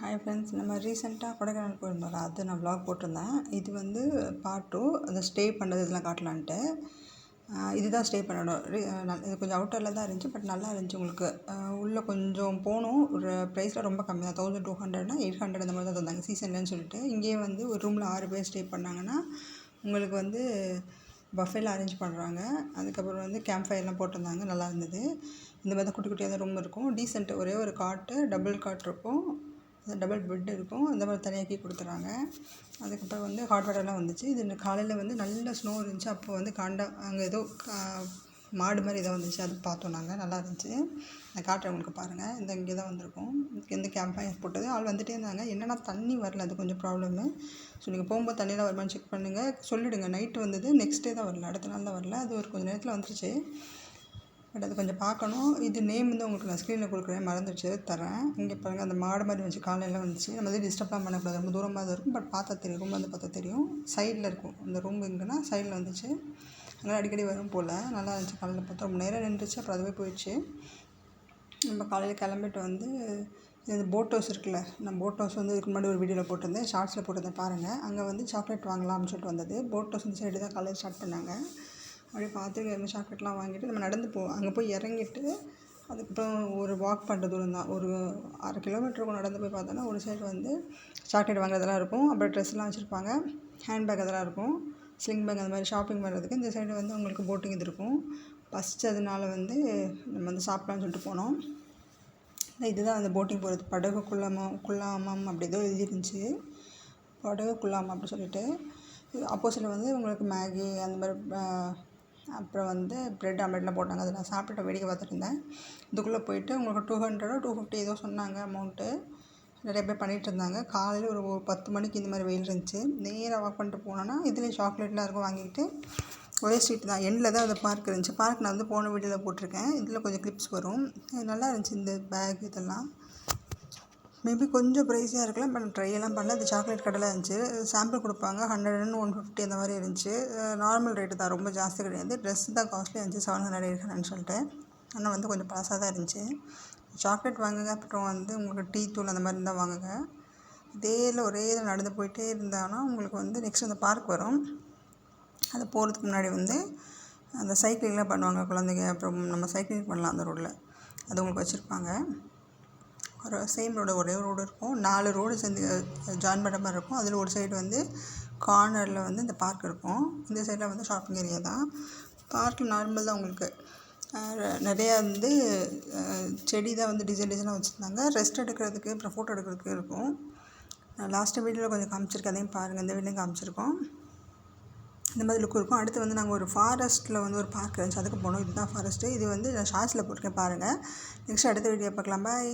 Hi friends, நம்ம ரீசெண்டாக கொடைக்கானல் போயிருந்தோம்ல, அது நான் வ்ளாக் போட்டிருந்தேன். இது வந்து பார்ட் 2. அந்த ஸ்டே பண்ணது இதெல்லாம் காட்டலான்ட்டு. இதுதான் ஸ்டே பண்ண இடம். இது கொஞ்சம் அவுட்டரில் தான் இருந்துச்சு, பட் நல்லா இருந்துச்சு. உங்களுக்கு உள்ளே கொஞ்சம் போகணும். ஒரு ப்ரைஸில் ரொம்ப கம்மி தான். 1200னா 800 அந்த மாதிரி தான் தந்தாங்க, சீசன்லன்னு சொல்லிட்டு. இங்கேயே வந்து ஒரு ரூமில் 6 பேர் ஸ்டே பண்ணாங்கன்னா உங்களுக்கு வந்து பஃபேல அரேஞ்ச் பண்ணுறாங்க. அதுக்கப்புறம் வந்து கேம்ப் ஃபயர்லாம் போட்டிருந்தாங்க, நல்லா இருந்தது. இந்த மாதிரி தான் குட்டி குட்டியாக தான் ரூம் இருக்கும். டீசென்ட்டு ஒரே ஒரு காட்டு, டபுள் காட் இருக்கும், டபுள் பெட் இருக்கும். அந்த மாதிரி தனியாக்கி கொடுத்துட்றாங்க. அதுக்கப்புறம் வந்து ஹாட் வாட்டர்லாம் வந்துச்சு. இது காலையில் வந்து நல்ல ஸ்னோ இருந்துச்சு. அப்போ வந்து அங்கே ஏதோ மாடு மாதிரி ஏதோ வந்துச்சு, அது பார்த்தோம் நாங்கள். நல்லா இருந்துச்சு. நான் காட்டுறேன் உங்களுக்கு பாருங்கள். இங்கே தான் வந்திருக்கோம். இந்த கேம்ப் ஃபயர் போட்டது ஆள் வந்துகிட்டே இருந்தாங்க. என்னென்னா தண்ணி வரல, அது கொஞ்சம் ப்ராப்ளமு. ஸோ நீங்கள் போகும்போது தண்ணியெலாம் வருமானு செக் பண்ணுங்கள், சொல்லிவிடுங்க. நைட்டு வந்தது, நெக்ஸ்ட் டே தான் வரல, அடுத்த நாள் தான் வரல. அது ஒரு கொஞ்சம் நேரத்தில் வந்துருச்சு, பட் அது கொஞ்சம் பார்க்கணும். இது நேம் வந்து உங்களுக்கு நான் ஸ்க்ரீனில் கொடுக்குறேன், மறந்துடுச்சு, தரேன். இங்கே பாருங்கள், அந்த மாடு மாதிரி வந்துச்சு, காலையில் வந்துச்சு. நம்ம வந்து டிஸ்டர்ப்லாம் பண்ணக்கூடாது, ரொம்ப தூரமாக தான் இருக்கும், பட் பார்த்தா தெரியும். ரூம் வந்து பார்த்தா தெரியும். சைடில் இருக்கும் இந்த ரூம். எங்கன்னா சைடில் வந்துச்சு, அதனால் அடிக்கடி வரும் போல். நல்லா இருந்துச்சு. காலையில் பார்த்தா ரொம்ப நேரம் நின்றுச்சு, அப்புறம் அதுவே போயிடுச்சு. நம்ம காலையில் கிளம்பிட்டு வந்து இந்த போட் ஹவுஸ் இருக்குல்ல, நான் போட் ஹவுஸ் வந்து இதுக்கு முன்னாடி ஒரு வீடியோவில் போட்டிருந்தேன், ஷார்ட்ஸில் போட்டிருந்தேன் பாருங்கள். அங்கே வந்து சாக்லேட் வாங்கலாம்னு சொல்லிட்டு வந்தது. போட் ஹவுஸ் இந்த சைடு தான் காலையில் ஸ்டார்ட் பண்ணாங்க. அப்படியே பார்த்து சாக்லேட்லாம் வாங்கிட்டு நம்ம நடந்து அங்கே போய் இறங்கிட்டு அதுக்கப்புறம் ஒரு வாக் பண்ணுற தூரம் தான், ஒரு 1/2 கிலோமீட்டருக்கும் நடந்து போய் பார்த்தோன்னா ஒரு சைடு வந்து சாக்லேட் வாங்குறதெல்லாம் இருக்கும். அப்புறம் ட்ரெஸ்லாம் வச்சுருப்பாங்க, ஹேண்ட்பேக் அதெல்லாம் இருக்கும், ஸ்லிங் பேக், அந்த மாதிரி ஷாப்பிங் பண்ணுறதுக்கு. இந்த சைடு வந்து உங்களுக்கு போட்டிங் இது இருக்கும். பசிச்சதுனால வந்து நம்ம வந்து சாப்பிட்லான்னு சொல்லிட்டு போனோம். இதுதான் அந்த போட்டிங் போகிறது. படகு குள்ளாமம் அப்படி ஏதோ எழுதிருந்துச்சு, படகு குள்ளாமம் அப்படி சொல்லிட்டு. ஆப்போசிட்டில் வந்து உங்களுக்கு மேகி அந்த மாதிரி, அப்புறம் வந்து ப்ரெட் ஆம்லெட்லாம் போட்டாங்க. அதை நான் சாப்பிட்டுட்டு வேடிக்கை பார்த்துட்டு இருந்தேன். இதுக்குள்ளே போயிட்டு உங்களுக்கு 200 250 ஏதோ சொன்னாங்க அமௌண்ட்டு. நிறைய பேர் பண்ணிகிட்டு இருந்தாங்க. காலையில் ஒரு 10 மணிக்கு இந்த மாதிரி வெயில் இருந்துச்சு. நேராக வாக் பண்ணிட்டு போனோன்னா இதுலேயும் சாக்லேட்லாம் இருக்கும். வாங்கிட்டு ஒரே ஸ்ட்ரீட் தான், எண்டில் தான் அந்த பார்க் இருந்துச்சு. பார்க் நான் வந்து போன வீடியோவில் போட்டிருக்கேன், இதில் கொஞ்சம் கிளிப்ஸ் வரும். நல்லா இருந்துச்சு இந்த பேக் இதெல்லாம். மேபி கொஞ்சம் ப்ரைஸியாக இருக்கலாம், பட் ட்ரையெல்லாம் பண்ணல. இது சாக்லேட் கடையில் இருந்துச்சு. சாம்பிள் கொடுப்பாங்க. 100 150 அந்த மாதிரி இருந்துச்சு. நார்மல் ரேட்டு தான், ரொம்ப ஜாஸ்தி கிடையாது. ட்ரெஸ்ஸு தான் காஸ்ட்லியாக இருந்துச்சு, 700 800 சொல்லிட்டு. ஆனால் வந்து கொஞ்சம் பழசாக தான் இருந்துச்சு. சாக்லேட் வாங்குங்க, அப்புறம் வந்து உங்களுக்கு டீ தூள் அந்த மாதிரி இருந்தால் வாங்குங்க. ஒரே இதில் நடந்து போயிட்டே இருந்தாங்கன்னா உங்களுக்கு வந்து நெக்ஸ்ட் அந்த பார்க் வரும். அது போகிறதுக்கு முன்னாடி வந்து அந்த சைக்கிளிங்லாம் பண்ணுவாங்க குழந்தைங்க. அப்புறம் நம்ம சைக்கிளிங் பண்ணலாம் அந்த ரோட்டில், அது உங்களுக்கு வச்சுருப்பாங்க. ஒரு சேம் ரோடு, ஒரே ரோடு இருக்கும். 4 ரோடு சேர்ந்து ஜாயின் பண்ணுற மாதிரி இருக்கும். அதில் ஒரு சைடு வந்து கார்னரில் வந்து இந்த பார்க் இருக்கும். இந்த சைடில் வந்து ஷாப்பிங் ஏரியா தான். பார்க்கில் நார்மல் தான். உங்களுக்கு நிறையா வந்து செடி தான் வந்து டிசைனாக வச்சுருந்தாங்க. ரெஸ்ட் எடுக்கிறதுக்கு, அப்புறம் ஃபோட்டோ எடுக்கிறதுக்கு இருக்கும். லாஸ்ட்டு வீடியோவில் கொஞ்சம் காமிச்சிருக்கேன், அதையும் பாருங்கள். இந்த வீடியோலையும் காமிச்சிருக்கோம். இந்த மாதிரி லுக் இருக்கும். அடுத்து வந்து நாங்கள் ஒரு ஃபாரஸ்ட்டில் வந்து ஒரு பார்க் இருந்துச்சு, அதுக்கு போனோம். இதுதான் ஃபாரஸ்ட்டு. இது வந்து நான் ஷார்ட்ஸில் போட்டிருக்கேன் பாருங்கள். நெக்ஸ்ட் அடுத்த வீடியோ பார்க்கலாம். பாய்.